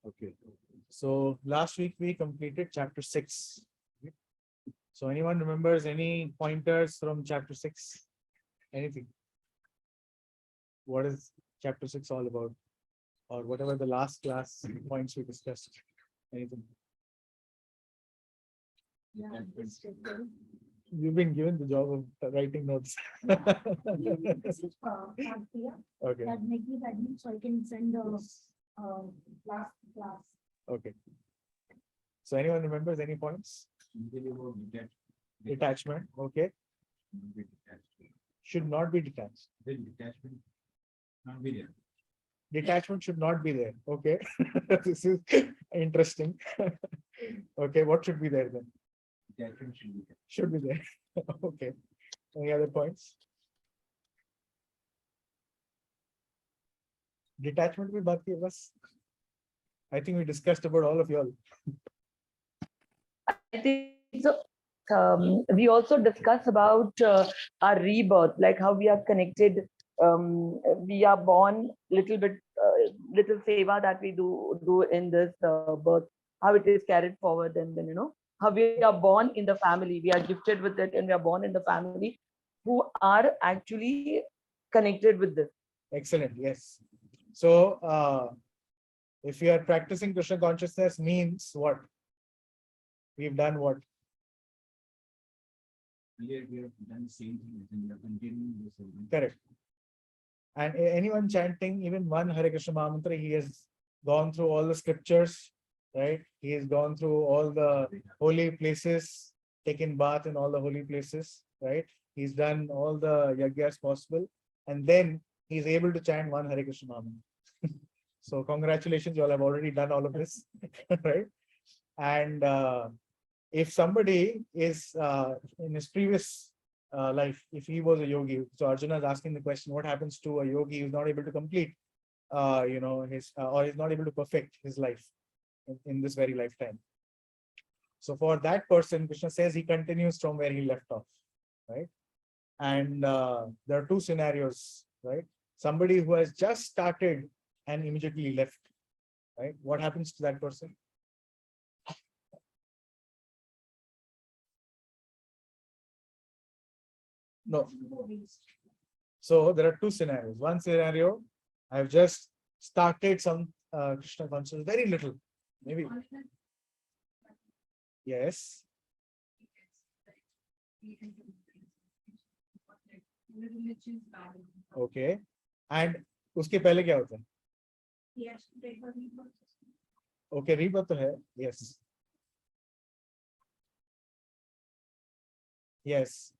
Okay. So last week we completed chapter 6. So anyone remembers any pointers from chapter 6? Anything? What is chapter 6 all about? Or whatever the last class points we discussed. Anything? Yeah, You've been given the job of writing notes. okay. Okay. That make me admin so I can send the last class. Okay. So anyone remembers any points? Detachment. Okay. Should not be detached. Detachment not be there. Detachment should not be there. Okay. This is interesting. Okay. What should be there then? Detachment should be there. Should be there. Okay. Any other points? Detachment में बात की बस. I think we discussed about all of y'all. I think so. We also discuss about our rebirth, like how we are connected. We are born little bit, little seva that we do in this birth, how it is carried forward, and then how we are born in the family. We are gifted with it, and we are born in the family who are actually connected with this. Excellent. Yes. So if you are practicing Krishna consciousness means what? We've done what? Earlier we have done the same thing and we are continuing the same thing. Correct. And anyone chanting even one Hare Krishna Mahamantra, he has gone through all the scriptures, right? He has gone through all the holy places, taken bath in all the holy places, right? He's done all the yagyas possible, and then he's able to chant one Hare Krishna Mahamantra. So congratulations, you all have already done all of this, right? And if somebody is in his previous life, if he was a yogi, so Arjuna is asking the question, what happens to a yogi who's not able to complete, his or is not able to perfect his life in this very lifetime? So for that person, Krishna says he continues from where he left off, right? And there are two scenarios, right? Somebody who has just started and immediately left, right? What happens to that person? No. So there are two scenarios. One scenario, I've just started some Krishna consciousness, very little, maybe. Yes. Okay. And उसके पहले क्या होता है? Okay, rebirth तो है. Yes. Yes.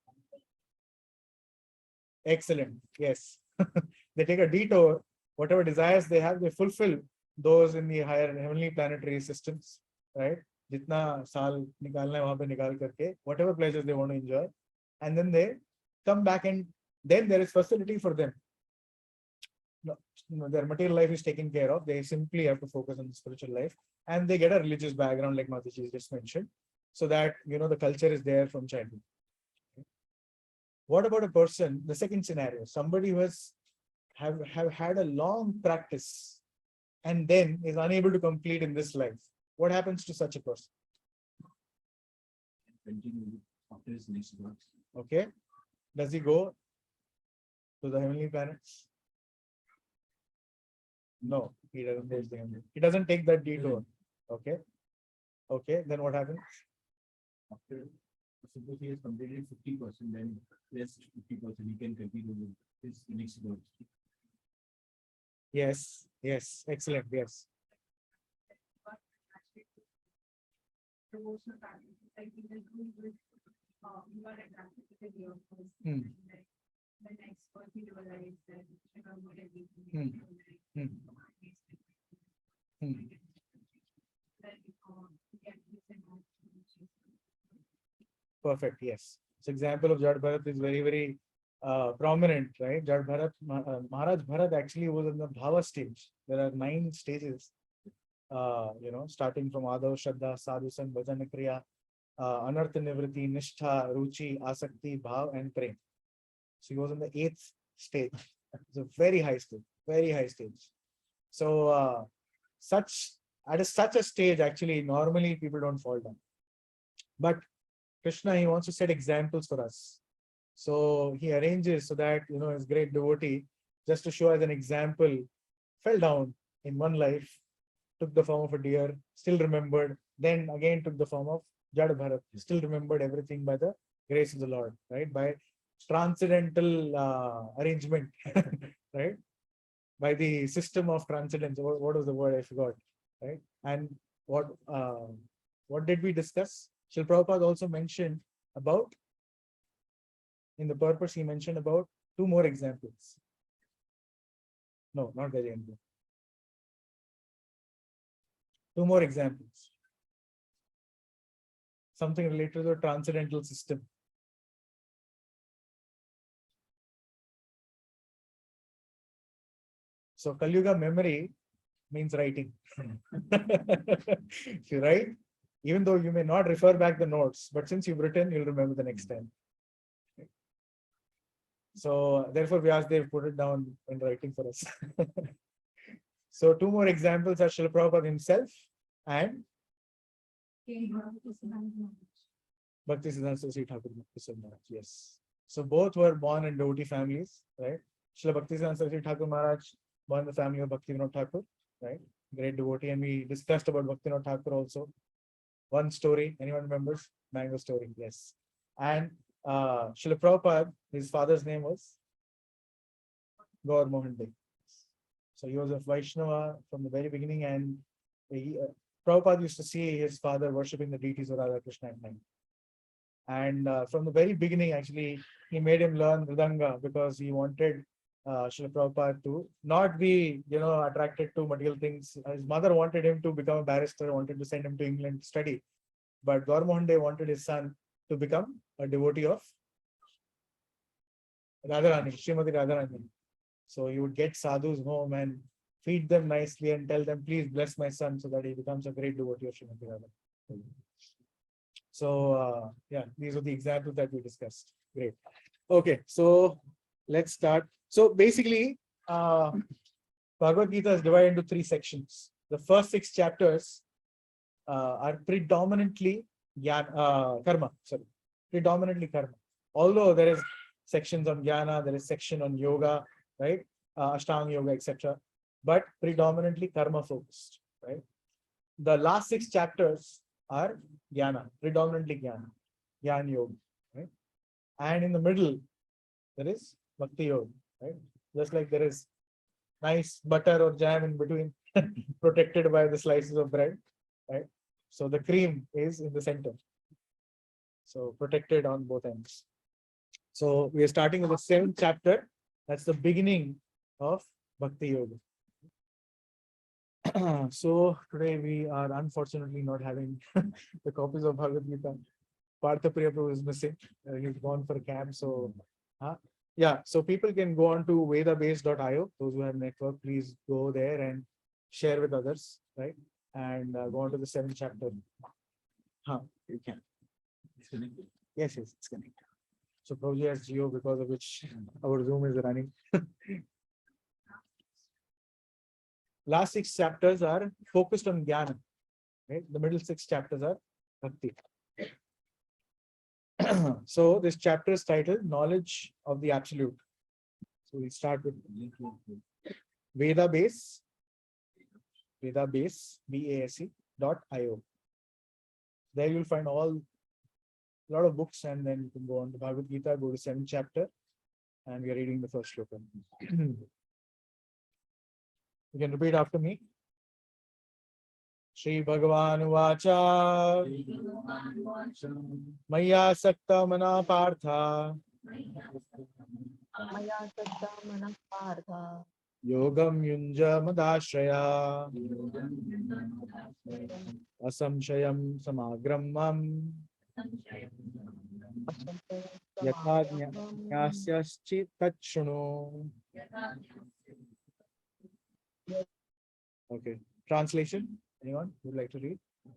Excellent. Yes. They take a detour. Whatever desires they have, they fulfill those in the higher heavenly planetary systems, right? जितना साल निकालना है वहां पे निकाल करके, whatever pleasures they want to enjoy, and then they come back, and then there is facility for them. No, their material life is taken care of. They simply have to focus on the spiritual life, and they get a religious background, like Mataji just mentioned, so that the culture is there from childhood. What about a person, the second scenario, somebody who has have had a long practice and then is unable to complete in this life? What happens to such a person? Continue after his next birth. Okay. Does he go to the heavenly planets? No, he doesn't go to the heavenly. He doesn't take that detour. Okay. Okay, then what happens? After, suppose he has completed 50%, then rest 50% he can continue with his next birth. Yes, yes, excellent, yes. Perfect, yes. So example of Jad Bharat is very, very prominent, right? Jad Bharat, Maharaj Bharat actually was in the Bhava stage. There are 9 stages, starting from Adav, Shraddha, Sadhusan, Bhajana Kriya, Anartha Nivriti, Nishtha, Ruchi, Asakti, Bhav, and Prem. So he was in the 8th stage. It's a very high stage, very high stage. So such at such a stage, actually, normally people don't fall down. But Kṛṣṇa, he wants to set examples for us. So he arranges so that, his great devotee, just to show as an example, fell down in one life, took the form of a deer, still remembered, then again took the form of Jada Bharat, still remembered everything by the grace of the Lord, right? By transcendental arrangement, right? By the system of transcendence. What was the word? I forgot, right? And what did we discuss? Srila Prabhupada also mentioned about, in the purpose, he mentioned about 2 more examples. No, not very end. 2 more examples. Something related to the transcendental system. So Kali Yuga memory means writing. If you write, even though you may not refer back the notes, but since you've written, you'll remember the next time. So therefore, Vyasdev put it down in writing for us. So 2 more examples are Srila Prabhupada himself and Bhaktisiddhanta Saraswati Thakur Maharaj. Yes. So both were born in devotee families, right? Srila Bhaktisiddhanta Saraswati Thakur Maharaj born in the family of Bhaktivinoda Thakur, right? Great devotee, and we discussed about Bhaktivinoda Thakur also. One story, anyone remembers? Mango story, yes. And Srila Prabhupada, his father's name was Gaur Mohan Dey. So he was a Vaishnava from the very beginning, and Prabhupada used to see his father worshipping the deities of Radha Krishna at night. And from the very beginning, actually, he made him learn Mridanga because he wanted Srila Prabhupada to not be, attracted to material things. His mother wanted him to become a barrister, wanted to send him to England to study. But Gaur Mohan Dey wanted his son to become a devotee of Radharani, Srimati Radharani. So he would get sadhus home and feed them nicely and tell them, please bless my son so that he becomes a great devotee of Srimati Radharani. So, these are the examples that we discussed. Great. Okay, so let's start. So basically, Bhagavad Gita is divided into 3 sections. The first 6 chapters are predominantly karma. Predominantly karma. Although there is sections on jnana, there is section on yoga, right? Ashtanga yoga, etc. But predominantly karma focused, right? The last 6 chapters are jnana, predominantly jnana yoga, right? And in the middle, there is bhakti yoga, right? Just like there is nice butter or jam in between, protected by the slices of bread, right? So the cream is in the center. So protected on both ends. So we are starting with the 7th chapter. That's the beginning of Bhakti Yoga. So today we are unfortunately not having the copies of Bhagavad Gita. Pṛthā Prabhu is missing. He's gone for camp. So so people can go on to vedabase.io. Those who have network, please go there and share with others, right? And go on to the 7th chapter. You can. It's connected. Yes, it's connected. So Prabhuji has Geo, because of which our Zoom is running. Last 6 chapters are focused on jnana, right? The middle 6 chapters are bhakti. So this chapter is titled Knowledge of the Absolute. So we start with vedabase, BASE.io. There you'll find a lot of books, and then you can go on to Bhagavad Gita, go to 7th chapter, and we are reading the first sloka. You can repeat after me. Shri Bhagavan Vacha Maya Sakta Mana Pṛthā Maya Sakta Mana Pṛthā Yogam Yunja Madashraya Asamshayam Samagramam Yatha Jnasyaschi Tachshunu. Okay. Translation? Anyone would like to read? You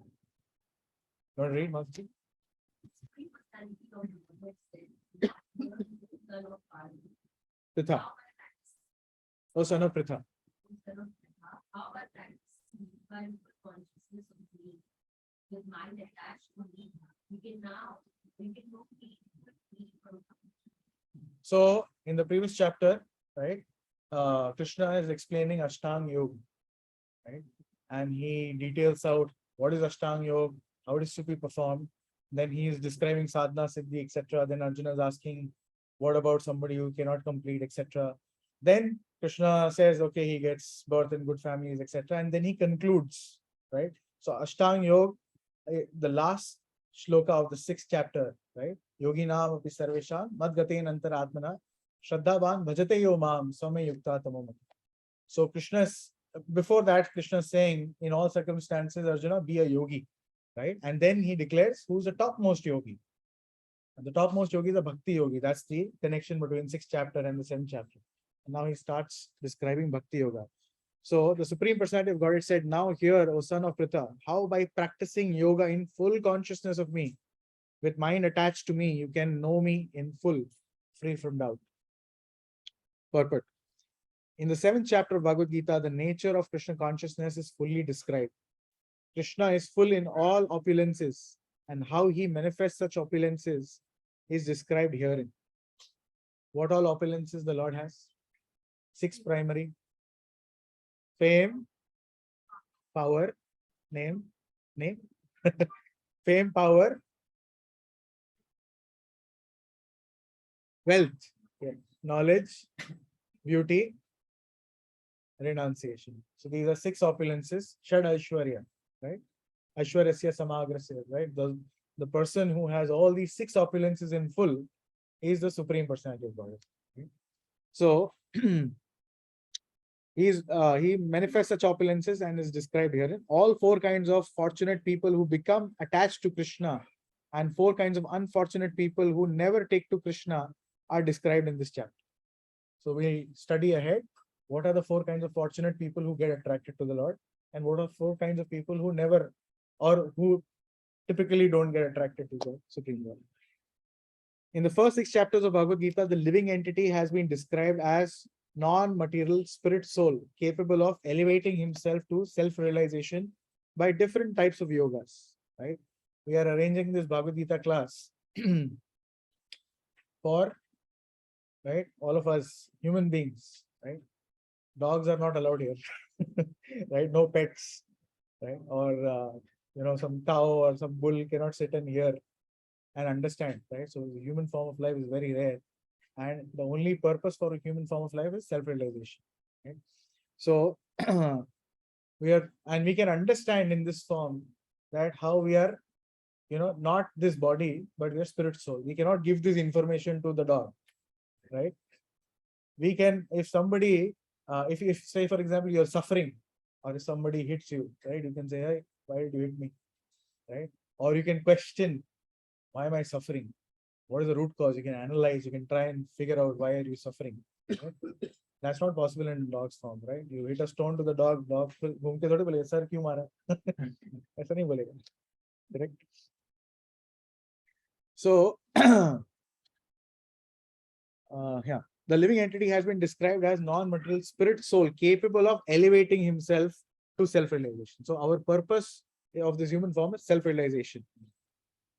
want to read, Masti? Pṛthā. Oh, son of Pṛthā. consciousness of me, with mind attached to me, we can know me from. So in the previous chapter, right, Kṛṣṇa is explaining Ashtanga Yoga, right? And he details out what is Ashtanga Yoga, how it is to be performed. Then he is describing sadhana, siddhi, etc. Then Arjuna is asking, what about somebody who cannot complete, etc. Then Kṛṣṇa says, okay, he gets birth in good families, etc. And then he concludes, right? So Ashtanga Yoga, the last shloka of the 6th chapter, right? Yoginam api sarvesham madgaten antaratmana shraddhavan bhajate yo mam swame yukta tamam. So Krishna's, before that, Krishna is saying, in all circumstances, Arjuna, be a yogi, right? And then he declares who's the topmost yogi. And the topmost yogi is a bhakti yogi. That's the connection between 6th chapter and the 7th chapter. And now he starts describing bhakti yoga. So the Supreme Personality of Godhead said, now here, O son of Pṛthā, how by practicing yoga in full consciousness of me, with mind attached to me, you can know me in full, free from doubt. Purport. In the 7th chapter of Bhagavad-gītā, the nature of Krishna consciousness is fully described. Krishna is full in all opulences, and how he manifests such opulences is described herein. What all opulences the Lord has? 6 primary: fame, power, name, fame, power, wealth, knowledge, beauty, renunciation. So these are 6 opulences, Shad Aishwarya, right? Aishwaryasya Samagrasya, right? The person who has all these 6 opulences in full is the Supreme Personality of Godhead. Right? So he manifests such opulences and is described here. All 4 kinds of fortunate people who become attached to Krishna and 4 kinds of unfortunate people who never take to Krishna are described in this chapter. So we study ahead. What are the 4 kinds of fortunate people who get attracted to the Lord? And what are 4 kinds of people who never, or who typically don't get attracted to the Supreme Lord? In the first 6 chapters of Bhagavad-gītā, the living entity has been described as non-material spirit soul, capable of elevating himself to self-realization by different types of yogas, right? We are arranging this Bhagavad-gītā class for, right, all of us human beings, right? Dogs are not allowed here, right? No pets, right? Or, some cow or some bull cannot sit and hear and understand, right? So the human form of life is very rare. And the only purpose for a human form of life is self-realization, right? So we can understand in this form that how we are, not this body, but we are spirit soul. We cannot give this information to the dog, right? We can, if somebody, if say, for example, you're suffering, or if somebody hits you, right? You can say, hey, why did you hit me, right? Or you can question, why am I suffering? What is the root cause? You can analyze, you can try and figure out why are you suffering. Right? That's not possible in dog's form, right? You hit a stone to the dog घूम के थोड़ी बोलेगा, sir क्यों मारा? ऐसा नहीं बोलेगा, correct? So, yeah, the living entity has been described as non-material spirit soul, capable of elevating himself to self-realization. So our purpose of this human form is self-realization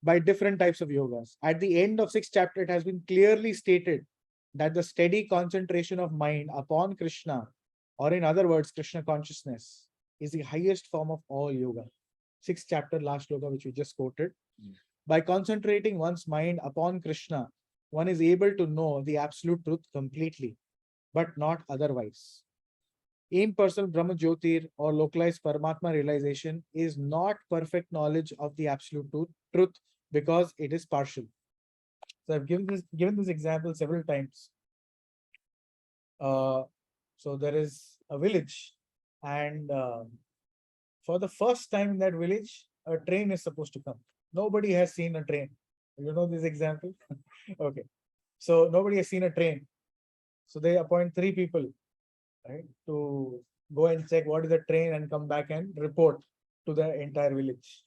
by different types of yogas. At the end of 6th chapter, it has been clearly stated that the steady concentration of mind upon Kṛṣṇa, or in other words, Kṛṣṇa consciousness, is the highest form of all yoga. 6th chapter, last yoga, which we just quoted. By concentrating one's mind upon Kṛṣṇa, one is able to know the absolute truth completely, but not otherwise. Impersonal brahma-jyotir or localized Paramātmā realization is not perfect knowledge of the absolute truth because it is partial. So I've given this example several times. So there is a village, and for the first time in that village, a train is supposed to come. Nobody has seen a train. You know this example? Okay. So nobody has seen a train. So they appoint 3 people, right, to go and check what is the train and come back and report to the entire village.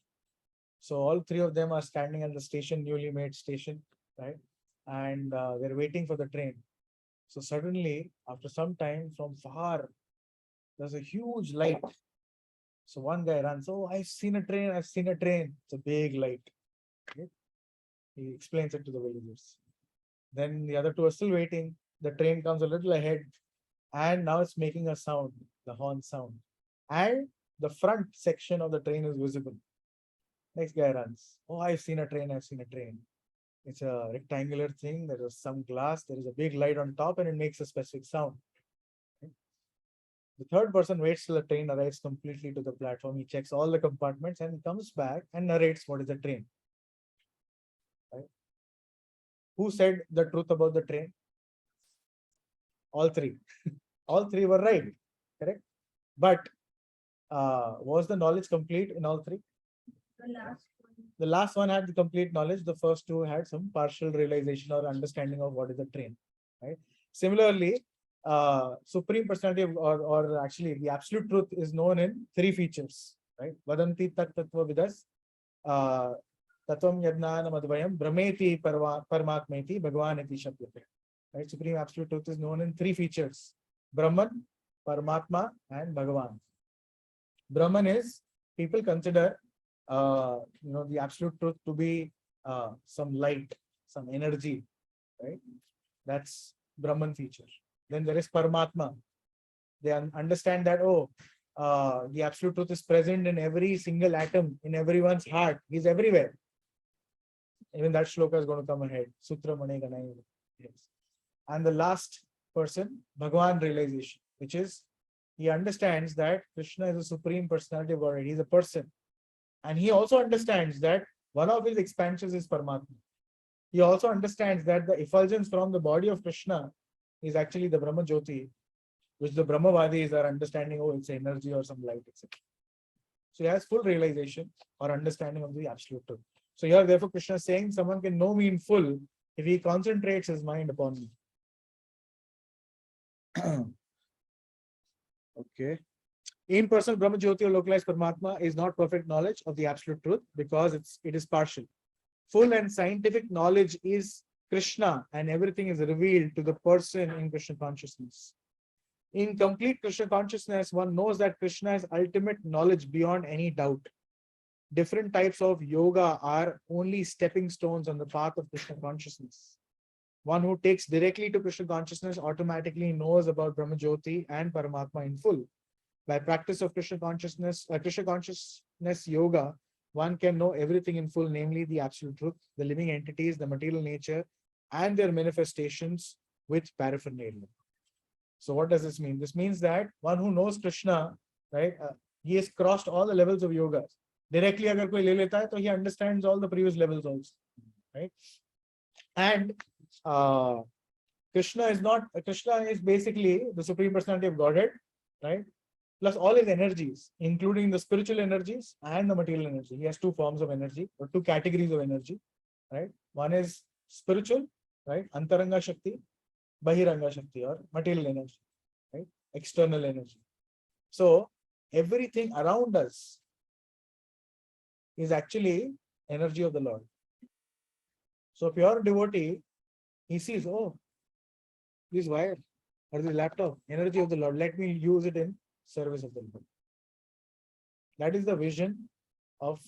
So all 3 of them are standing at the station, newly made station, right? And they're waiting for the train. So suddenly, after some time, from far, there's a huge light. So one guy runs, oh, I've seen a train, I've seen a train. It's a big light. Okay? He explains it to the villagers. Then the other two are still waiting. The train comes a little ahead, and now it's making a sound, the horn sound. And the front section of the train is visible. Next guy runs. Oh, I've seen a train, I've seen a train. It's a rectangular thing. There is some glass, there is a big light on top, and it makes a specific sound. Okay. The third person waits till the train arrives completely to the platform. He checks all the compartments and comes back and narrates what is the train. Right? Who said the truth about the train? All three. All three were right. Correct? But was the knowledge complete in all three? The last one had the complete knowledge. The first two had some partial realization or understanding of what is the train. Right? Similarly, Supreme Personality or actually the absolute truth is known in three features. Right? Vadanti tat tattva vidas, tattvam yadnanam advayam, brahmeti Paramātmēti, bhagavāneti shabdate. Right? Supreme absolute truth is known in three features: Brahman, Paramātmā, and Bhagavan. Brahman is, people consider the absolute truth to be some light, some energy, right? That's Brahman feature. Then there is Paramātmā. They understand that, the absolute truth is present in every single atom, in everyone's heart. He's everywhere. Even that shloka is going to come ahead. Sutra Mane Ganai. Yes. And the last person, Bhagavan realization, which is he understands that Kṛṣṇa is a Supreme Personality of Godhead. He's a person. And he also understands that one of his expansions is Paramātmā. He also understands that the effulgence from the body of Kṛṣṇa is actually the brahma-jyotir, which the Brahmavadis are understanding, it's energy or some light, etc. So he has full realization or understanding of the absolute truth. So here, therefore, Kṛṣṇa is saying someone can know me in full if he concentrates his mind upon me. Okay. Impersonal brahma-jyotir or localized Paramātmā is not perfect knowledge of the absolute truth because it is partial. Full and scientific knowledge is Kṛṣṇa, and everything is revealed to the person in Kṛṣṇa consciousness. In complete Kṛṣṇa consciousness, one knows that Kṛṣṇa is ultimate knowledge beyond any doubt. Different types of yoga are only stepping stones on the path of Kṛṣṇa consciousness. One who takes directly to Kṛṣṇa consciousness automatically knows about brahma-jyoti and Paramātmā in full. By practice of Kṛṣṇa consciousness yoga, one can know everything in full, namely the absolute truth, the living entities, the material nature, and their manifestations with paraphernalia. So what does this mean? This means that one who knows Kṛṣṇa, right, he has crossed all the levels of yoga. Directly, agar koi le leta hai, so he understands all the previous levels also, right? And Kṛṣṇa is basically the Supreme Personality of Godhead, right? Plus all his energies, including the spiritual energies and the material energy. He has two forms of energy or two categories of energy, right? One is spiritual, right? Antaranga Shakti, Bahiranga Shakti, or material energy, right? External energy. So everything around us is actually energy of the Lord. So a pure devotee, he sees, this wire or this laptop, energy of the Lord, let me use it in service of the Lord. That is the vision of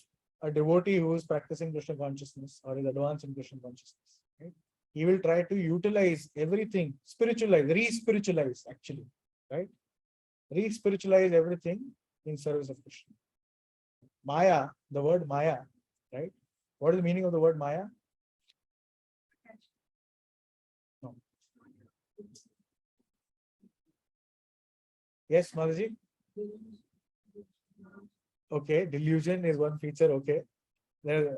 a devotee who is practicing Kṛṣṇa consciousness or is advanced in Kṛṣṇa consciousness. Right? He will try to utilize everything, spiritualize, re-spiritualize actually, right? Re-spiritualize everything in service of Kṛṣṇa. Maya, the word Maya, right? What is the meaning of the word Maya? No. Yes, Mataji? Okay, delusion is one feature, okay.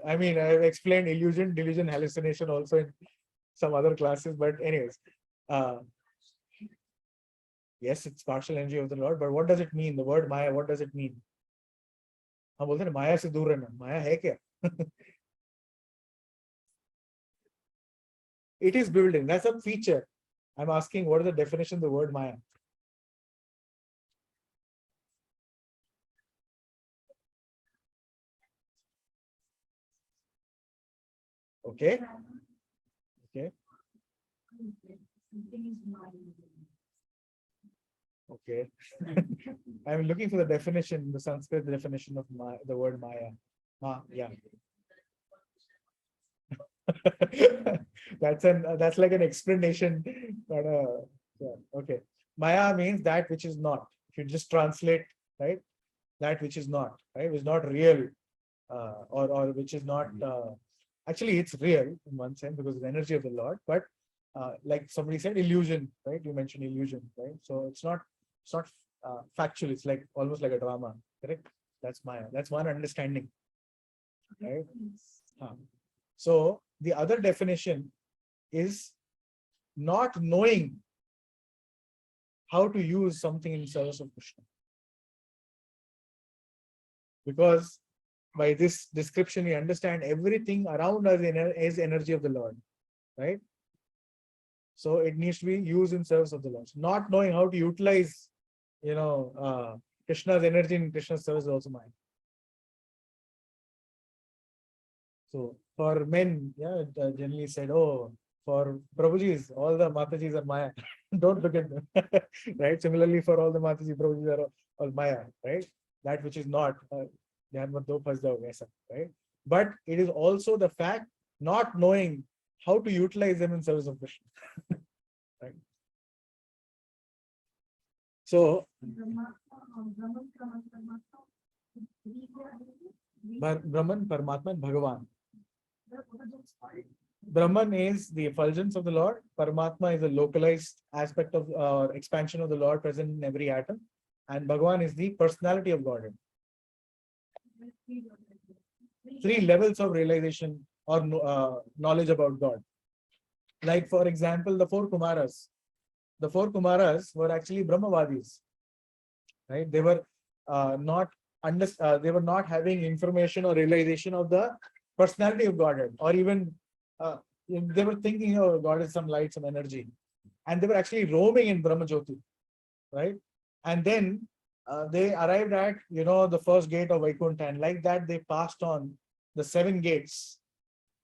I mean, I've explained illusion, delusion, hallucination also in some other classes, but anyways. Yes, it's partial energy of the Lord, but what does it mean? The word Maya, what does it mean? हम बोलते हैं माया से दूर रहना, माया है क्या? It is building, that's a feature. I'm asking what is the definition of the word Maya? Okay. Okay. Okay. I'm looking for the definition, the Sanskrit definition of the word Maya. Yeah. That's like an explanation, but yeah, okay. Maya means that which is not. If you just translate, right, that which is not, right, which is not real, or which is not. Actually, it's real in one sense because it's the energy of the Lord. But like somebody said, illusion, right? You mentioned illusion, right? So it's not factual. It's like almost like a drama, correct? That's Maya. That's one understanding, right? So the other definition is not knowing how to use something in service of Krishna. Because by this description, we understand everything around us is energy of the Lord, right? So it needs to be used in service of the Lord. So not knowing how to utilize, Krishna's energy in Krishna's service is also mine. So for men, generally said, oh, for Prabhujis, all the Matajis are Maya. Don't look at them. Right? Similarly, for all the Mataji, Prabhujis are all Maya, right? That which is not, right? But it is also the fact not knowing how to utilize them in service of Krishna. Right? So Brahman, Paramātmā, and Bhagavan. Brahman is the effulgence of the Lord. Paramātmā is a localized aspect of expansion of the Lord present in every atom. And Bhagavan is the personality of Godhead. 3 levels of realization or knowledge about God. Like, for example, the 4 Kumaras. The 4 Kumaras were actually Brahmavadis. Right? They were they were not having information or realization of the personality of Godhead, or even they were thinking, oh, God is some light, some energy, and they were actually roaming in brahma-jyotir, right? And then they arrived at the first gate of Vaikuntha, and like that they passed on the 7 gates,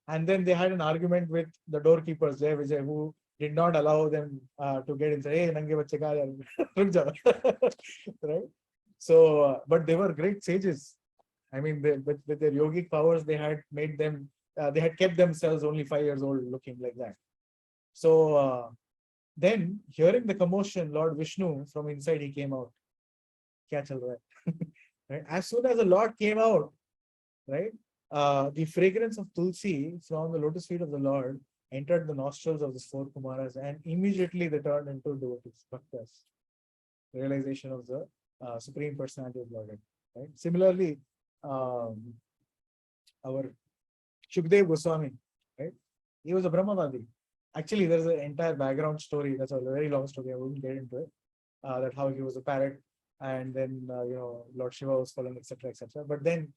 and then they had an argument with the doorkeepers there, Vijay, who did not allow them to get inside. Hey, nange bacche ka ruk right? So, but they were great sages. I mean, with their yogic powers, they had made them, they had kept themselves only 5 years old, looking like that. So then, hearing the commotion, Lord Vishnu from inside, he came out. Kya chal raha hai? Right? As soon as the Lord came out, right, the fragrance of Tulsi from the lotus feet of the Lord entered the nostrils of the 4 Kumaras, and immediately they turned into devotees, bhaktas. Realization of the Supreme Personality of Godhead. Right? Similarly, our Shukdev Goswami, right? He was a Brahmavadi. Actually, there's an entire background story. That's a very long story. I wouldn't get into it. That how he was a parrot, and then Lord Shiva was following, etc., etc. But then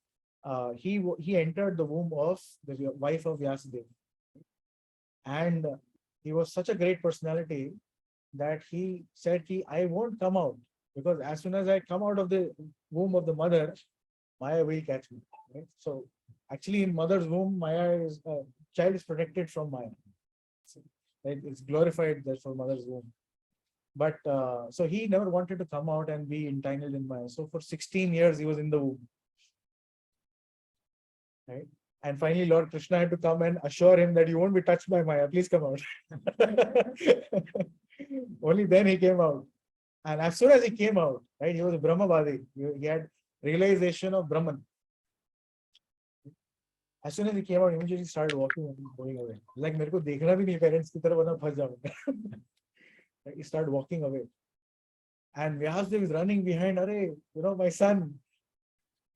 he entered the womb of the wife of Vyasadeva, and he was such a great personality that he said, I won't come out, because as soon as I come out of the womb of the mother, Maya will catch me. Right? So actually, in mother's womb, child is protected from Maya. Right? It's glorified there for mother's womb. But so he never wanted to come out and be entangled in Maya. So for 16 years, he was in the womb. Right? And finally, Lord Kṛṣṇa had to come and assure him that you won't be touched by Maya. Please come out. Only then he came out. And as soon as he came out, right, he was a Brahmavadi. He had realization of Brahman. As soon as he came out, immediately started walking and going away. Like, मेरे को देखना भी नहीं parents की तरफ, वरना फंस जाऊंगा. He started walking away. And Vyasadeva is running behind, my son,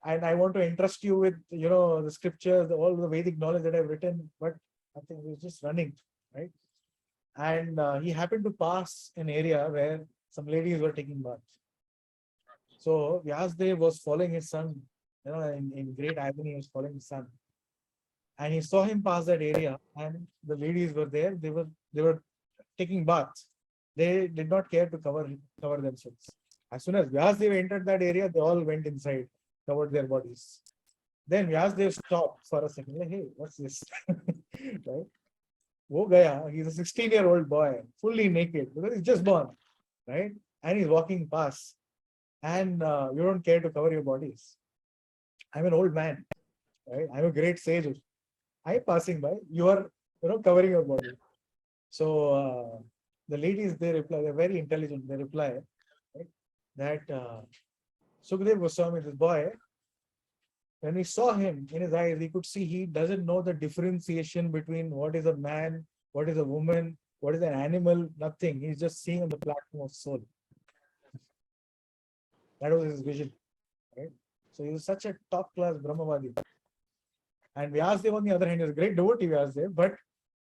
and I want to entrust you with, the scriptures, all the Vedic knowledge that I've written, but I think he was just running, right? And he happened to pass an area where some ladies were taking baths. So Vyasadeva was following his son, in great agony, he was following his son. And he saw him pass that area, and the ladies were there. They were taking baths. They did not care to cover themselves. As soon as Vyasadeva entered that area, they all went inside, covered their bodies. Then Vyasadeva stopped for a second, like, hey, what's this? Right? Wo gaya, he's a 16-year-old boy, fully naked, because he's just born, right? and he's walking past, and you don't care to cover your bodies. I'm an old man, right? I'm a great sage. I'm passing by. You are, covering your body. So the ladies, they reply. They're very intelligent. They reply, right, that Sukadeva Goswami, this boy, when we saw him in his eyes, we could see he doesn't know the differentiation between what is a man, what is a woman, what is an animal, nothing. He's just seeing on the platform of soul. That was his vision, right? So he was such a top-class Brahmavadi. And Vyasadeva, on the other hand, is a great devotee, Vyasadeva, but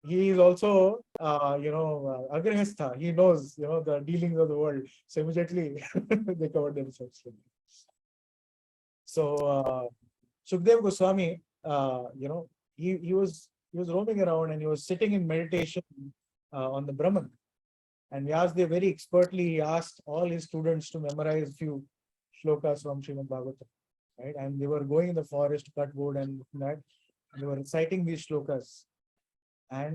he is also, Agrahastha. He knows, the dealings of the world. So immediately they covered themselves. So Sukadeva Goswami, he was roaming around and he was sitting in meditation on the Brahman. And Vyasadeva very expertly he asked all his students to memorize a few shlokas from Srimad Bhagavatam, right? And they were going in the forest to cut wood and that. And they were reciting these shlokas. And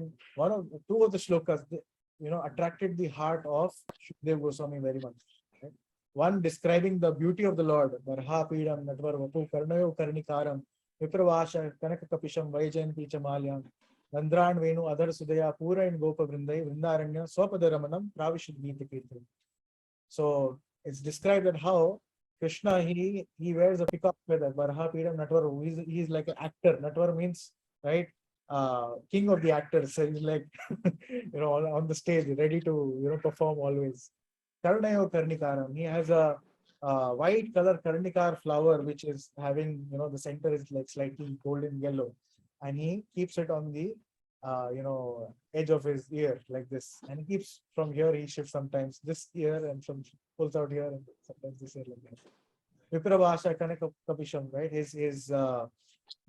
two of the shlokas, attracted the heart of Sukadeva Goswami very much. Right? One describing the beauty of the Lord, Barha Pidam Natvar Vapu Karnayo Karnikaram Vipravasha Kanaka Kapisham Vaijayanti Chamalyam Nandran Venu Adhar Sudaya Pura in Gopa Vrindai Vrindaranya Swapadaramanam Pravishad Gita Kirtan. So it's described that how Kṛṣṇa he wears a peacock feather, Barha Pidam Natvar. He's like an actor. Natvar means, right, king of the actors. So he's like on the stage, ready to perform always. Karnayo Karnikaram. He has a white color Karnikar flower, which is having, the center is like slightly golden yellow, and he keeps it on the edge of his ear like this, and he keeps from here. He shifts sometimes this ear and pulls out here, and sometimes this ear like that. Vipravasha Kanaka Kapisham, right? His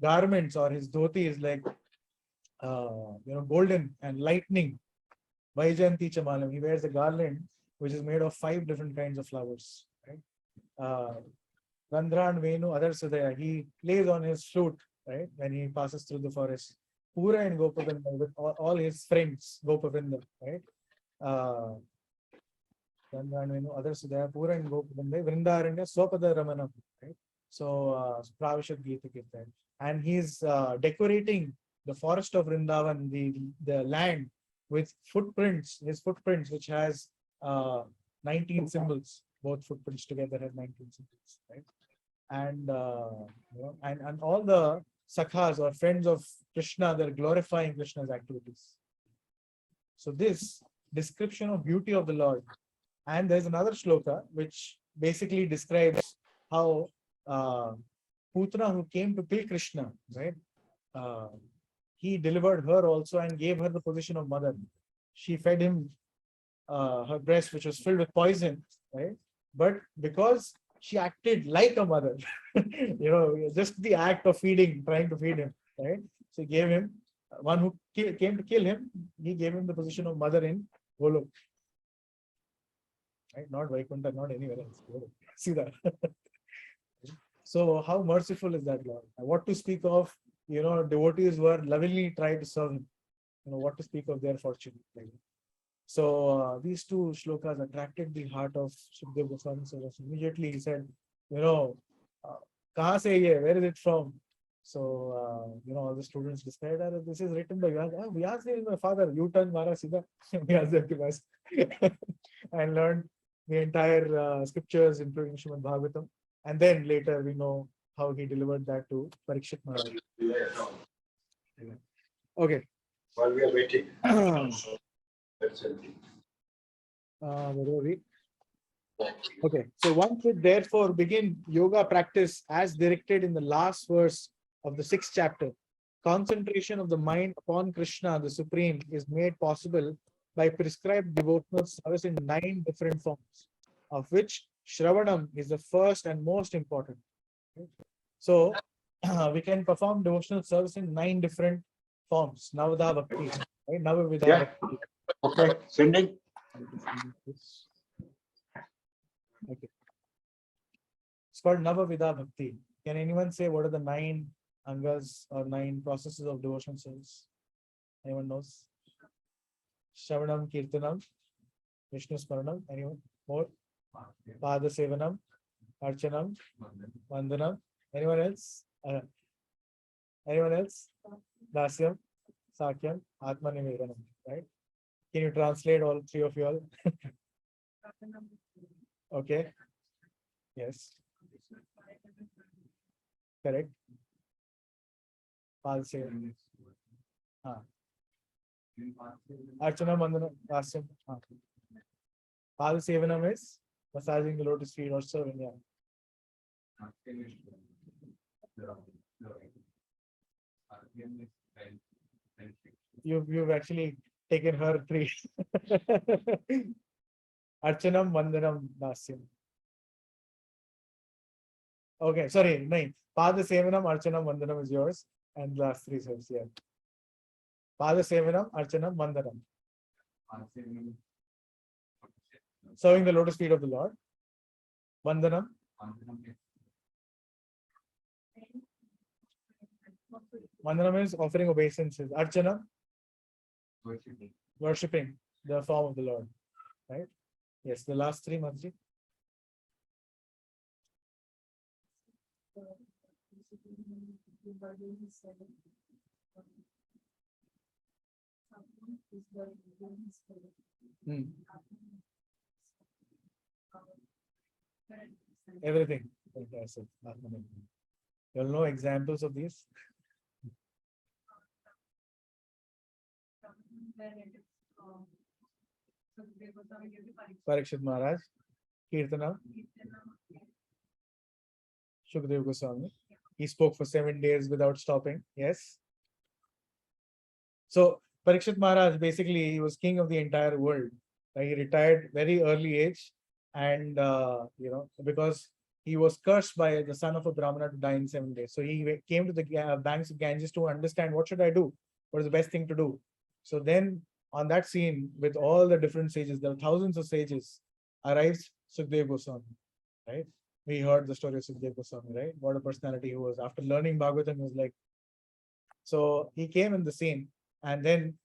garments or his dhoti is like golden and lightning. Vaijayanti Chamalam. He wears a garland which is made of 5 different kinds of flowers. Right? Randhran Venu Adhar Sudaya. He plays on his flute, right, when he passes through the forest. Pura and Gopavinda with all his friends, Gopavinda, right? Randhran Venu Adhar Sudaya, Pura and Gopavinda, Vrindaranya Swapada Ramanam, right? So Pravishad Gita Kirtan. And he's decorating the forest of Vrindavan, the land, with footprints, his footprints, which has 19 symbols. Both footprints together have 19 symbols, right? And and all the sakhas or friends of Kṛṣṇa, they're glorifying Kṛṣṇa's activities. So this description of beauty of the Lord. And there's another shloka which basically describes how Pūtana, who came to kill Kṛṣṇa, right? He delivered her also and gave her the position of mother. She fed him her breast, which was filled with poison, right? But because she acted like a mother, just the act of trying to feed him, right? So he gave him, one who came to kill him, he gave him the position of mother in Golok. Right? Not Vaikuntha, not anywhere else. Golok. See that? So how merciful is that Lord? What to speak of, devotees who are lovingly trying to serve him. What to speak of their fortune. So these two shlokas attracted the heart of Sukadeva Goswami. So immediately he said, kahan se ye? Where is it from? So, all the students described that this is written by Vyasadeva. Vyasadeva is my father. You turn Mara Siddha. Vyasadeva ke paas. And learned the entire scriptures, including Srimad Bhagavatam. And then later we know how he delivered that to Parikshit Maharaj. Okay. While we are waiting. Where were we? Okay, so one should therefore begin yoga practice as directed in the last verse of the 6th chapter. Concentration of the mind upon Kṛṣṇa, the Supreme, is made possible by prescribed devotional service in 9 different forms, of which Shravanam is the first and most important. So we can perform devotional service in 9 different forms. Navada Bhakti, right? Navavidha Bhakti. Okay, sending. Okay. It's called Navavidha Bhakti. Can anyone say what are the 9 angas or 9 processes of devotional service? Anyone knows? Shravanam, Kirtanam, Vishnu Smaranam. Anyone? More? Pada Sevanam, Archanam, Vandanam. Anyone else? Anyone else? Dasyam, Sakyam, Atma Nivedanam. Right? Can you translate all three of you all? Okay. Yes. Correct. Pada Sevanam. Archanam, Vandanam, Dasyam. Pada Sevanam is massaging the lotus feet or serving. Yeah. You've actually taken her three. Archanam, Vandanam, Dasyam. Okay, sorry, nine. Pada Sevanam, Archanam, Vandanam is yours, and last three serves. Yeah. Pada Sevanam, Archanam, Vandanam. Serving the lotus feet of the Lord. Vandanam. Vandanam is offering obeisances. Archanam, worshipping the form of the Lord. Right? Yes, the last three, Mataji. Everything. Yes, you'll know examples of these. Parikshit Maharaj, Kirtana, Shukdev Goswami. He spoke for 7 days without stopping. Yes. So Parikshit Maharaj, basically, he was king of the entire world. He retired very early age, and because he was cursed by the son of a Brahmana to die in 7 days. So he came to the banks of Ganges to understand what should I do? What is the best thing to do? So then on that scene with all the different sages, there are thousands of sages, arrives Sukdev Goswami, right? We heard the story of Sukdev Goswami, right? What a personality he was. After learning Bhagavatam, he was like, so he came in the scene, and then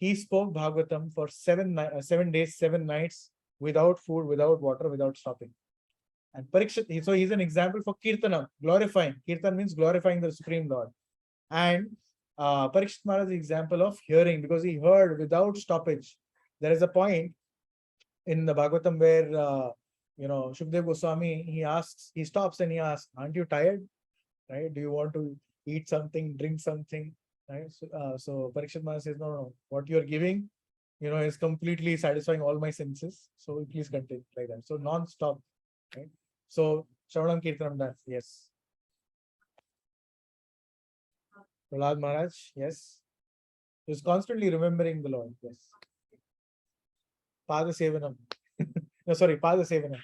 he spoke Bhagavatam for 7 days, 7 nights, without food, without water, without stopping. And Parikshit, so he's an example for Kirtana, glorifying. Kirtan means glorifying the Supreme Lord. And Parikshit Maharaj is an example of hearing, because he heard without stoppage. There is a point in the Bhagavatam where Shukdev Goswami, he stops and he asks, aren't you tired? Right? Do you want to eat something, drink something? Right? So Parikshit Maharaj says, no, what you are giving, is completely satisfying all my senses. So please continue like that. So non-stop. Right? So Shravanam Kirtanam dance, yes. Prahlad Maharaj, yes. He was constantly remembering the Lord, yes. Pada Sevanam. No, sorry, Pada Sevanam.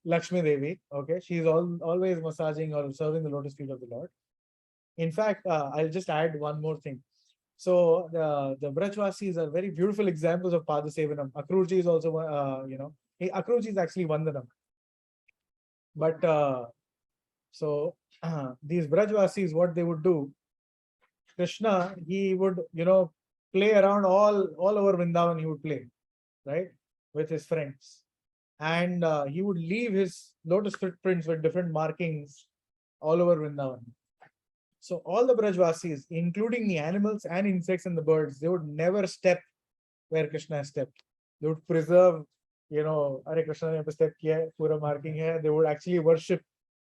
Lakshmi Devi, okay. She is always massaging or serving the lotus feet of the Lord. In fact, I'll just add one more thing. So the Brajvasis are very beautiful examples of Pada Sevanam. Akrurji is also, Akrurji is actually Vandanam. But these Brajvasis, what they would do, Kṛṣṇa, he would, play around all over Vrindavan, he would play, right, with his friends. And he would leave his lotus footprints with different markings all over Vrindavan. So all the Brajvasis, including the animals and insects and the birds, they would never step where Kṛṣṇa stepped. They would preserve, Hare Kṛṣṇa ne step kiya, pura marking hai. They would actually worship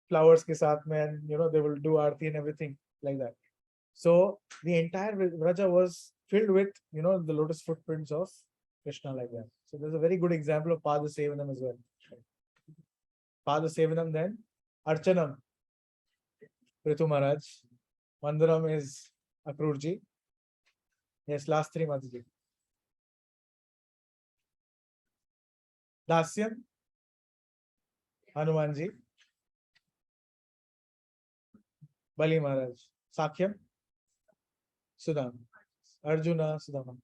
flowers ke saath mein, and they will do aarti and everything like that. So the entire Vraja was filled with, the lotus footprints of Kṛṣṇa like that. So there's a very good example of Pada Sevanam as well. Pada Sevanam, then Archanam, Pṛthā Maharaj. Vandanam is Akrurji. Yes, last three, Mataji. Dasyam, Hanumanji. Bali Maharaj. Sakyam, Sudama. Arjuna, Sudama.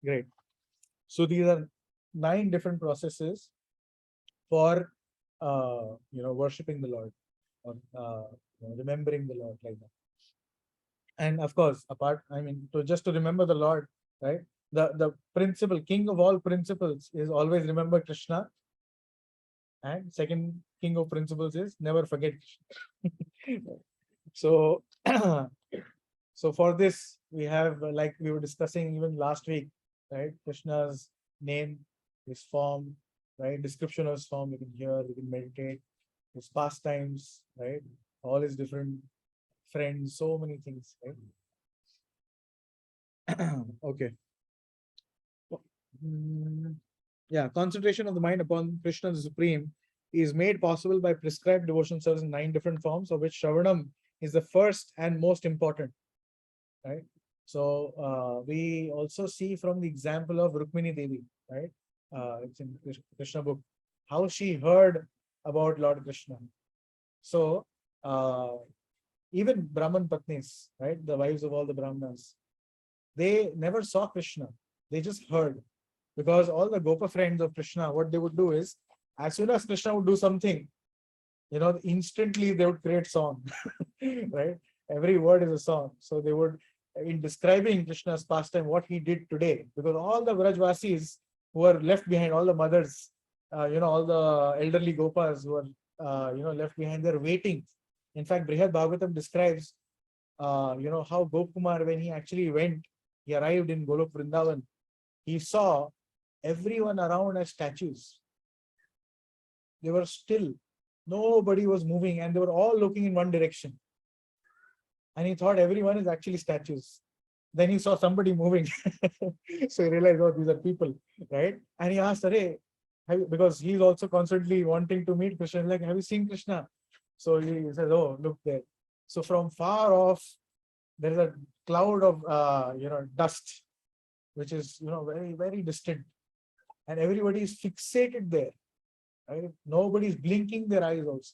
Great. So these are 9 different processes for worshipping the Lord, or remembering the Lord like that. And of course, to remember the Lord, right? the principle, king of all principles is always remember Krishna. And second king of principles is never forget Krishna. So, so for this, we have, like we were discussing even last week, right? Krishna's name, his form, right? Description of his form, we can hear, we can meditate, his pastimes, right? All his different friends, so many things, right? Okay. Yeah, concentration of the mind upon Krishna the Supreme is made possible by prescribed devotion service in 9 different forms, of which Shravanam is the first and most important, right? So we also see from the example of Rukmini Devi, right? It's in Krishna book, how she heard about Lord Krishna. So even Brahman Patnis, right? The wives of all the Brahmanas, they never saw Krishna. They just heard. Because all the Gopa friends of Krishna, what they would do is, as soon as Krishna would do something, instantly they would create song, right? Every word is a song. So they would, in describing Krishna's pastime, what he did today, because all the Vrajvasis who were left behind, all the mothers, all the elderly Gopas who were, left behind, they're waiting. In fact, Brihad Bhagavatam describes, how Gopkumar, when he actually went, he arrived in Golok Vrindavan, he saw everyone around as statues. They were still. Nobody was moving and they were all looking in one direction. And he thought everyone is actually statues. Then he saw somebody moving. So he realized, oh, these are people, right? And he asked, because he's also constantly wanting to meet Krishna. Like, have you seen Krishna? So he says, oh, look there. So from far off, there is a cloud of, dust, which is, very, very distant. And everybody is fixated there, right? Nobody is blinking their eyes also.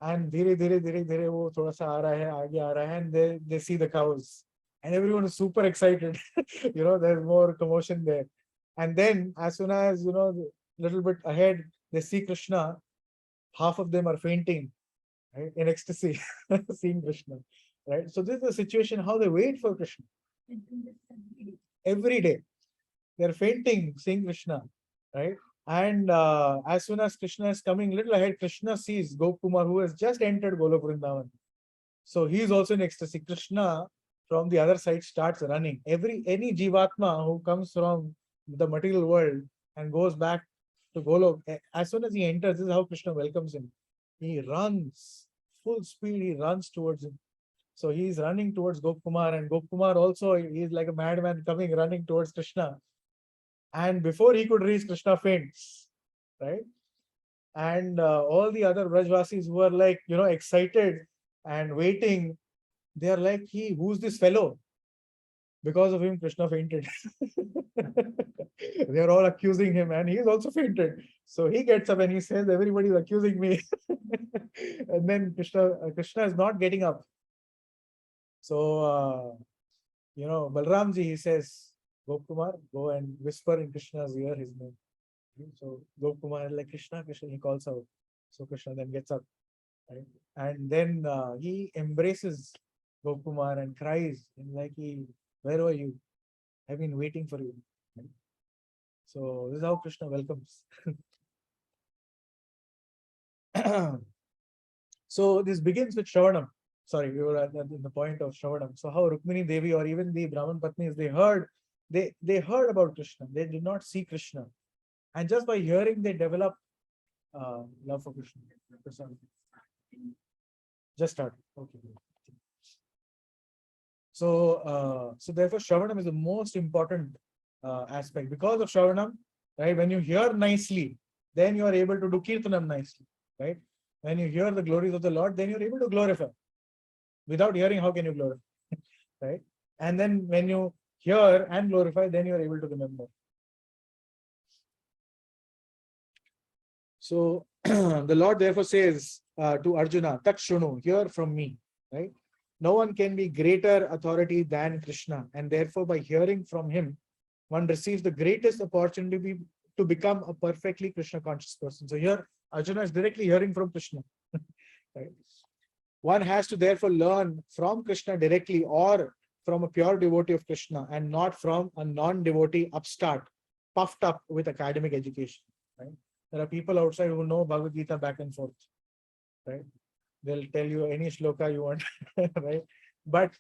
And dhire, wo thoda sa aa raha hai, aage aa raha hai, and they see the cows. And everyone is super excited. There's more commotion there. And then as soon as, little bit ahead, they see Krishna, half of them are fainting, right? In ecstasy, seeing Krishna, right? So this is the situation, how they wait for Krishna. Every day. They're fainting, seeing Krishna, right? And as soon as Krishna is coming little ahead, Krishna sees Gopkumar, who has just entered Golok Vrindavan. So he is also in ecstasy. Krishna from the other side starts running. Any Jivatma who comes from the material world and goes back to Golok, as soon as he enters, this is how Krishna welcomes him. He runs, full speed, he runs towards him. So he is running towards Gopkumar, and Gopkumar also, he is like a madman running towards Krishna. And before he could reach, Krishna faints, right? And all the other Brajvasis who are like, excited and waiting, they are like, who's this fellow? Because of him, Krishna fainted. They are all accusing him, and he is also fainted. So he gets up and he says, everybody is accusing me. And then Krishna is not getting up. So, Balramji, he says, Gopkumar, go and whisper in Krishna's ear his name. So Gopkumar, like Krishna, he calls out. So Krishna then gets up, right? And then he embraces Gopkumar and cries, and like, where were you? I've been waiting for you. Right? So this is how Krishna welcomes. So this begins with Shravanam. Sorry, we were at the point of Shravanam. So how Rukmini Devi or even the Brahman Patnis, they heard about Krishna. They did not see Krishna. And just by hearing, they develop love for Krishna. Just start. Okay. So therefore, Shravanam is the most important aspect. Because of Shravanam, right? When you hear nicely, then you are able to do Kirtanam nicely, right? When you hear the glories of the Lord, then you're able to glorify. Without hearing, how can you glorify? Right? And then when you hear and glorify, then you are able to remember. So the Lord therefore says to Arjuna, Tat Shrunu, hear from me, right? No one can be greater authority than Krishna, and therefore by hearing from him, one receives the greatest opportunity to become a perfectly Krishna conscious person. So here Arjuna is directly hearing from Krishna. Right? One has to therefore learn from Krishna directly or from a pure devotee of Krishna and not from a non-devotee upstart, puffed up with academic education. Right? There are people outside who know Bhagavad Gita back and forth. Right? They'll tell you any shloka you want, right? But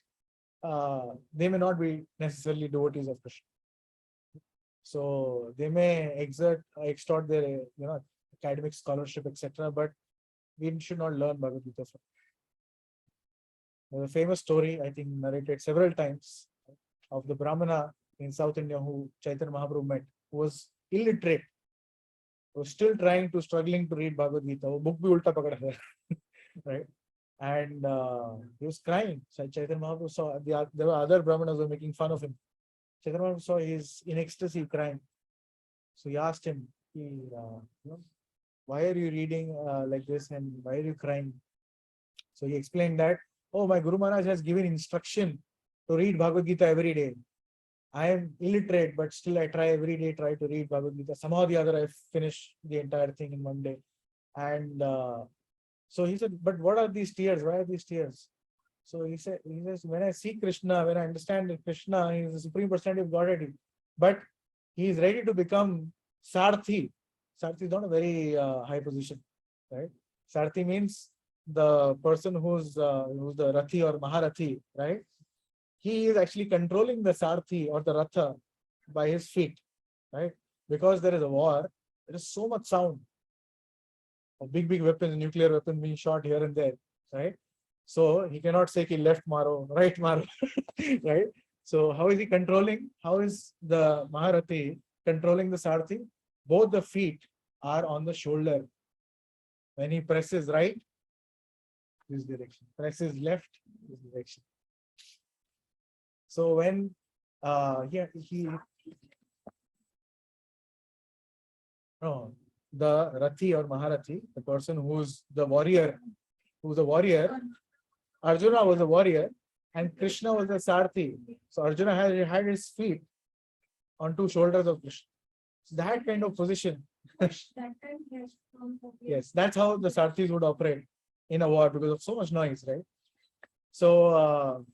they may not be necessarily devotees of Krishna. So they may extort their academic scholarship, etc. But we should not learn Bhagavad Gita from. There's a famous story, I think, narrated several times, of the Brahmana in South India who Chaitanya Mahaprabhu met, who was illiterate, was still struggling to read Bhagavad Gita. वो book भी उल्टा पकड़ा है, right? And he was crying. So Chaitanya Mahaprabhu saw, there were other Brahmanas who were making fun of him. Chaitanya Mahaprabhu saw he's in ecstasy crying. So he asked him, why are you reading like this and why are you crying? So he explained that, oh, my Guru Maharaj has given instruction to read Bhagavad Gita every day. I am illiterate, but still I try every day, try to read Bhagavad Gita. Somehow or the other, I finish the entire thing in one day. And so he said, but what are these tears? Why are these tears? So he says, when I see Krishna, when I understand that Krishna is the Supreme Personality of Godhead, but he is ready to become Sarthi. Sarthi is not a very high position, right? Sarthi means the person who's the Rathi or Maharathi, right? He is actually controlling the Sarthi or the Ratha by his feet, right? Because there is a war, there is so much sound of big weapons, nuclear weapons being shot here and there, right? So he cannot say ki left maro, right maro, right? So how is he controlling? How is the Maharathi controlling the Sarthi? Both the feet are on the shoulder. When he presses right, this direction. Presses left, this direction. So when the Rathi or Maharathi, the person who's a warrior, Arjuna was a warrior and Krishna was a Sarthi. So Arjuna had his feet on two shoulders of Krishna. So that kind of position. Yes, that's how the Sarthis would operate in a war because of so much noise, right? So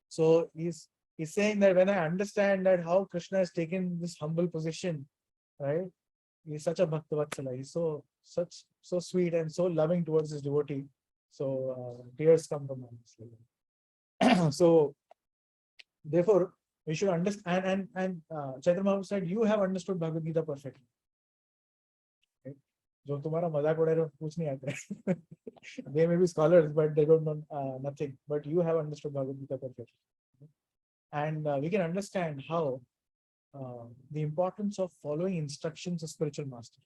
so he's saying that when I understand that how Krishna has taken this humble position, right? He's such a Bhakta Vatsala. He's so sweet and so loving towards his devotee. So tears come from him. So therefore, we should understand. And Chaitanya Mahaprabhu said, you have understood Bhagavad Gita perfectly. Right? जो तुम्हारा मजाक उड़ा रहे कुछ नहीं आता है. They may be scholars, but they don't know nothing. But you have understood Bhagavad Gita perfectly. And we can understand how the importance of following instructions of spiritual master.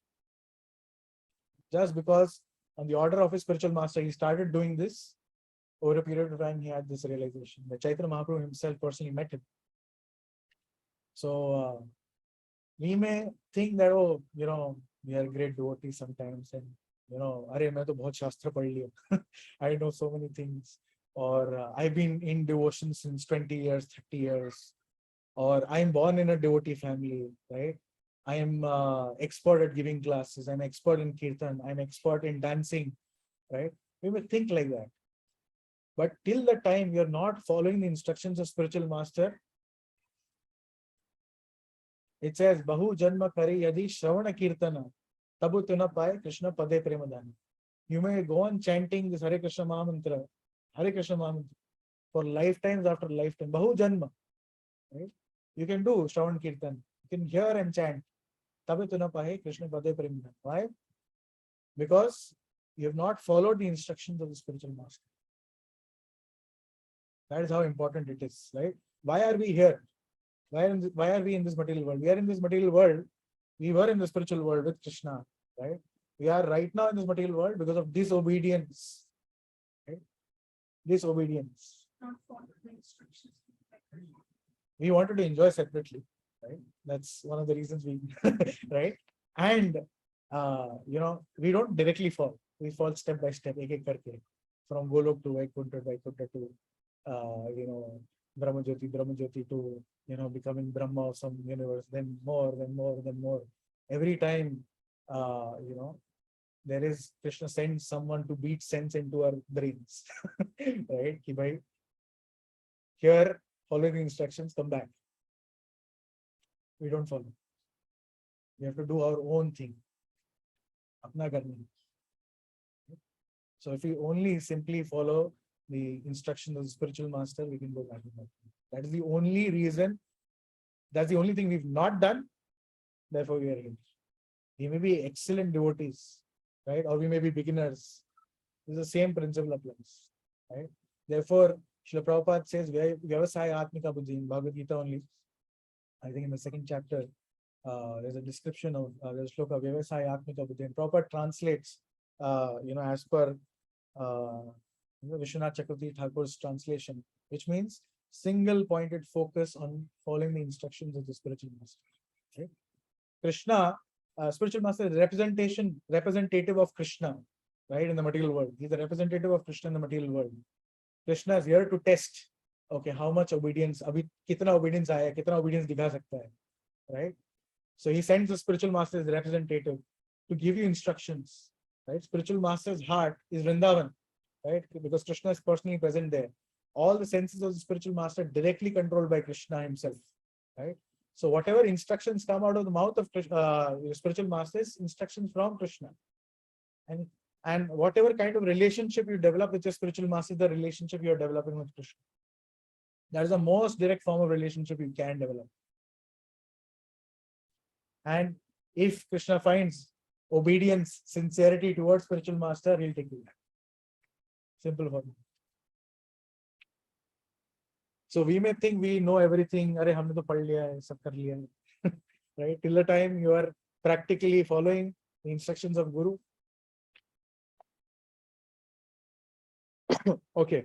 Just because on the order of his spiritual master, he started doing this, over a period of time, he had this realization that Chaitanya Mahaprabhu himself personally met him. So we may think that, oh, we are great devotees sometimes, and अरे मैं तो बहुत शास्त्र पढ़ लिया. I know so many things, or I've been in devotion since 20 years, 30 years, or I'm born in a devotee family, right? I am expert at giving classes, I'm expert in kirtan, I'm expert in dancing, right? We may think like that. But till the time you're not following the instructions of spiritual master, it says, Bahu Janma Kari Yadi Shravana Kirtana Tabu Tuna Pai Krishna Pade Premadana. You may go on chanting this Hare Krishna Mahamantra, for lifetimes after lifetime. Bahu Janma. Right? You can do Shravan Kirtan. You can hear and chant. Tabu Tuna Pai Krishna Pade Premadana. Why? Because you have not followed the instructions of the spiritual master. That is how important it is, right? Why are we here? Why are we in this material world? We are in this material world. We were in the spiritual world with Krishna, right? We are right now in this material world because of disobedience, right? Disobedience. We wanted to enjoy separately, right? That's one of the reasons we, right? And we don't directly fall. We fall step by step, ek karke, from Golok to Vaikuntha to brahma-jyotir to becoming Brahma of some universe, then more. Every time there is Krishna sends someone to beat sense into our brains. Right? Here following the instructions, come back. We don't follow. We have to do our own thing. Apna karna. So if we only simply follow the instructions of the spiritual master, we can go back to that. That is the only reason. That's the only thing we've not done. Therefore, we are here. We may be excellent devotees, right? Or we may be beginners. This is the same principle applies, right? Therefore, Srila Prabhupada says, Vyavasaya Atmika Buddhi in Bhagavad-gītā only. I think in the second chapter, there's a description of the Sloka, Vyavasaya Atmika Buddhi. And Prabhupada translates, as per Vishwanath Chakravarti Thakur's translation, which means single-pointed focus on following the instructions of the spiritual master. Right? Kṛṣṇa, spiritual master, is representative of Kṛṣṇa, right, in the material world. He's a representative of Kṛṣṇa in the material world. Kṛṣṇa is here to test, okay, how much obedience, abhi kitna obedience aaya, kitna obedience dikha sakta hai, right? So he sends the spiritual master as a representative to give you instructions, right? Spiritual master's heart is Vrindavan, right? Because Kṛṣṇa is personally present there. All the senses of the spiritual master directly controlled by Kṛṣṇa himself, right? So whatever instructions come out of the mouth of the spiritual master is instructions from Kṛṣṇa. And whatever kind of relationship you develop with your spiritual master is the relationship you are developing with Kṛṣṇa. That is the most direct form of relationship you can develop. And if Kṛṣṇa finds obedience, sincerity towards spiritual master, he'll take you back. Simple for me. So we may think we know everything. Arey, humne to padh liya hai, sab kar liya hai. Right? Till the time you are practically following the instructions of Guru. Okay.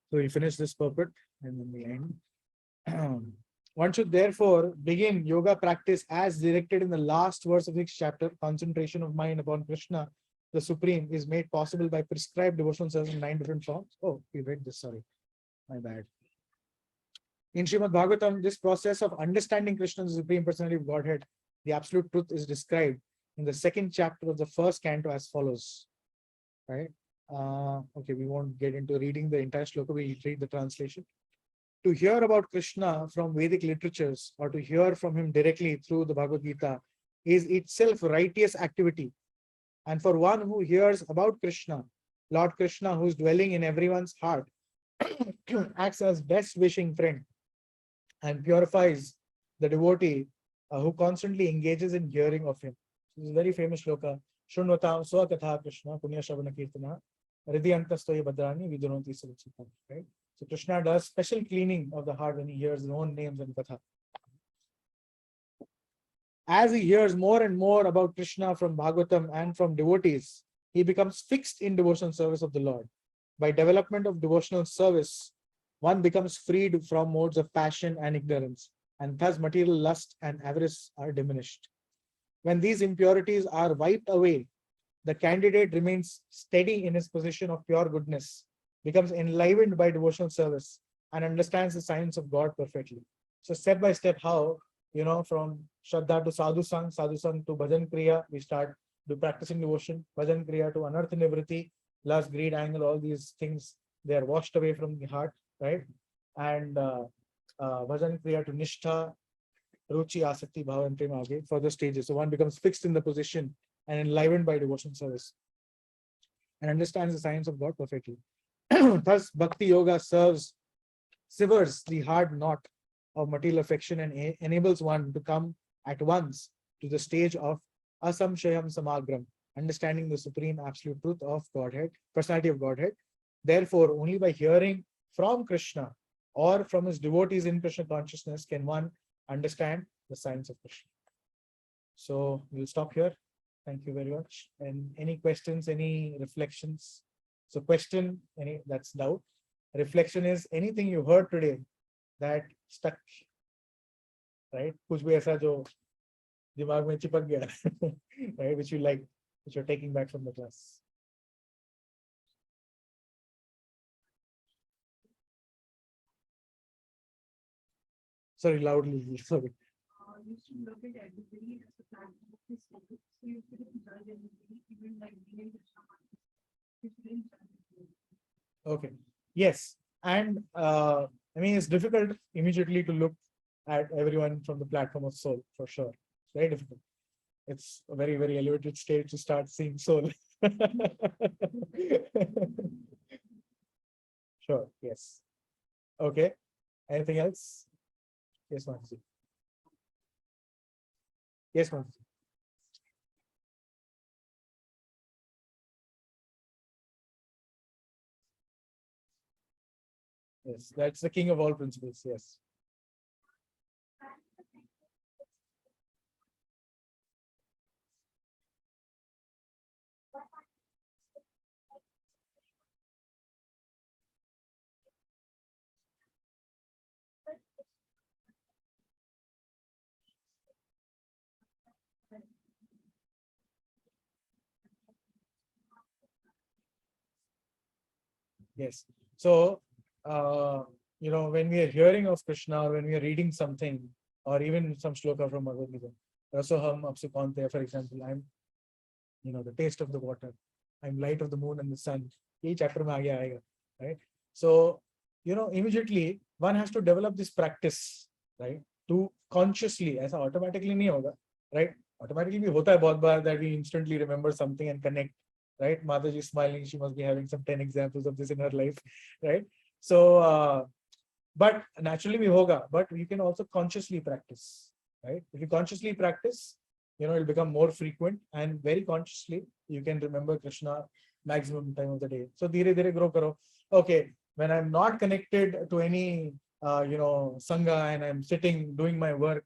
So we finish this purport and then we end. One should therefore begin yoga practice as directed in the last verse of this chapter. Concentration of mind upon Kṛṣṇa, the Supreme, is made possible by prescribed devotional service in 9 different forms. Oh, we read this, sorry. My bad. In Srimad Bhagavatam, this process of understanding Kṛṣṇa, the Supreme Personality of Godhead, the absolute truth, is described in the 2nd chapter of the 1st canto as follows. Right? Okay, we won't get into reading the entire sloka, we'll read the translation. To hear about Kṛṣṇa from Vedic literatures or to hear from him directly through the Bhagavad Gita is itself righteous activity. And for one who hears about Kṛṣṇa, Lord Kṛṣṇa, who is dwelling in everyone's heart, acts as best wishing friend and purifies the devotee who constantly engages in hearing of him. This is a very famous sloka. Shrunvatam swakatha Kṛṣṇa punya shavana kirtana hridyantastoya bhadrani vidunoti sarachita. Right? So Kṛṣṇa does special cleaning of the heart when he hears his own names and katha. As he hears more and more about Kṛṣṇa from Bhagavatam and from devotees, he becomes fixed in devotional service of the Lord. By development of devotional service, one becomes freed from modes of passion and ignorance, and thus material lust and avarice are diminished. When these impurities are wiped away, the candidate remains steady in his position of pure goodness, becomes enlivened by devotional service, and understands the science of God perfectly. So step by step, how, from Shraddha to Sadhu-sang to Bhajan Kriya, we start practicing devotion. Bhajan Kriya to Anartha Nivritti, lust, greed, anger, all these things, they are washed away from the heart, right? And Bhajan Kriya to Nishtha, Ruchi, Asakti, Bhava, and Prema, further stages. So one becomes fixed in the position and enlivened by devotion service and understands the science of God perfectly. Thus, Bhakti Yoga severs the hard knot of material affection and enables one to come at once to the stage of Asamshayam Samagram, understanding the supreme absolute truth of Godhead, personality of Godhead. Therefore, only by hearing from Kṛṣṇa or from his devotees in Kṛṣṇa consciousness can one understand the science of Kṛṣṇa. So we'll stop here. Thank you very much. And any questions, any reflections? So question, that's doubt. Reflection is anything you heard today that stuck, right? Kuch bhi aisa jo dimag mein chipak gaya, right? Which you like, which you're taking back from the class. Sorry, loudly. Sorry. You should look at everybody as a platform of his focus. So you shouldn't judge everybody, even like being the shaman. Okay. Yes. And I mean, it's difficult immediately to look at everyone from the platform of soul, for sure. It's very difficult. It's a very, very elevated stage to start seeing soul. Sure, yes. Okay. Anything else? Yes, Mansi. Yes, Mansi. Yes, that's the king of all principles. Yes. Yes. So, when we are hearing of Krishna, or when we are reading something, or even some shloka from Bhagavad Gita, Rasoham Apsukante, for example, I'm, the taste of the water, I'm light of the moon and the sun. Each chapter mein aage aayega, right? So, immediately one has to develop this practice, right? To consciously, ऐसा automatically नहीं होगा, right? Automatically भी होता है बहुत बार that we instantly remember something and connect, right? Mataji is smiling, she must be having some 10 examples of this in her life, right? So, but naturally we hoga, but you can also consciously practice, right? If you consciously practice, it'll become more frequent, and very consciously you can remember Krishna maximum time of the day. So dheere dheere grow karo. Okay, when I'm not connected to any sangha and I'm sitting doing my work,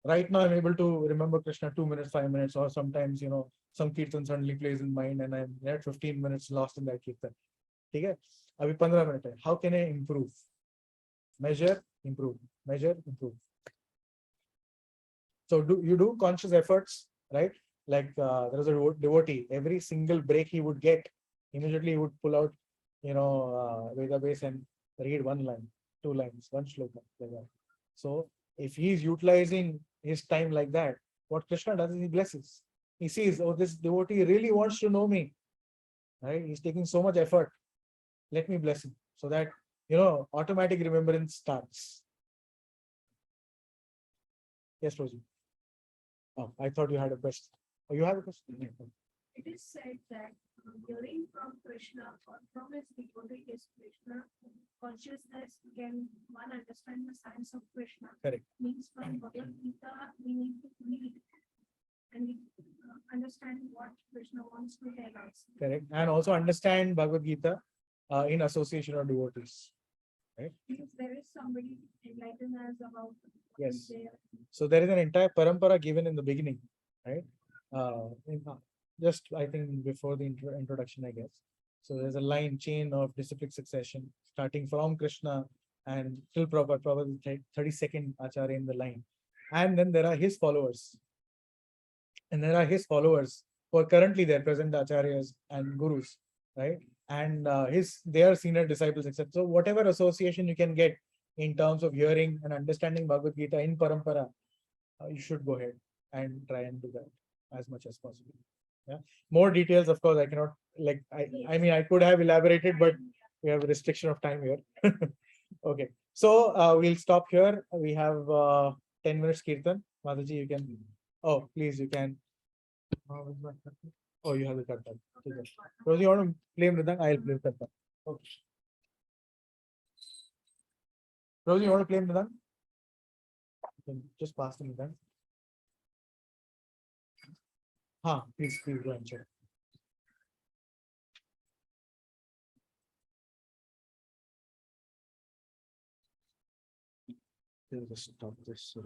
right now I'm able to remember Krishna 2 minutes, 5 minutes, or sometimes some kirtan suddenly plays in mind and I'm at 15 minutes lost in that kirtan. Okay, abhi 15 minutes hai. How can I improve? Measure, improve, measure, improve. So you do conscious efforts, right? Like there was a devotee, every single break he would get, immediately he would pull out, database and read one line, 2 lines, one shloka, like that. So if he is utilizing his time like that, what Krishna does is he blesses. He sees, oh, this devotee really wants to know me, right? He's taking so much effort. Let me bless him, so that automatic remembrance starts. Yes, Rosie. Oh, I thought you had a question. Oh, you have a question? It is said that hearing from Krishna or from his devotee is Krishna consciousness, can one understand the science of Krishna? Correct. Means from Bhagavad Gita we need to read and we understand what Krishna wants to tell us. Correct. And also understand Bhagavad Gita in association of devotees. Right? If there is somebody enlightened us about Yes. there. So there is an entire parampara given in the beginning, right? Just I think before the introduction, I guess. So there's a line chain of disciplic succession starting from Krishna and till Prabhupada, probably 32nd Acharya in the line. And then there are his followers. And there are his followers who are currently there, present Acharyas and Gurus, right? And their senior disciples, etc. So whatever association you can get in terms of hearing and understanding Bhagavad Gita in parampara, you should go ahead and try and do that as much as possible. Yeah. More details, of course, I cannot, I mean, I could have elaborated, but we have a restriction of time here. Okay. So we'll stop here. We have 10 minutes Kirtan. Mataji, you can, oh, please, you can. Oh, you have the kartan. Okay. Rosie, you want to play Mridang? I'll play kartan. Okay. Rosie, you want to play Mridang? You can just pass the Mridang. Please go and check. Just stop this.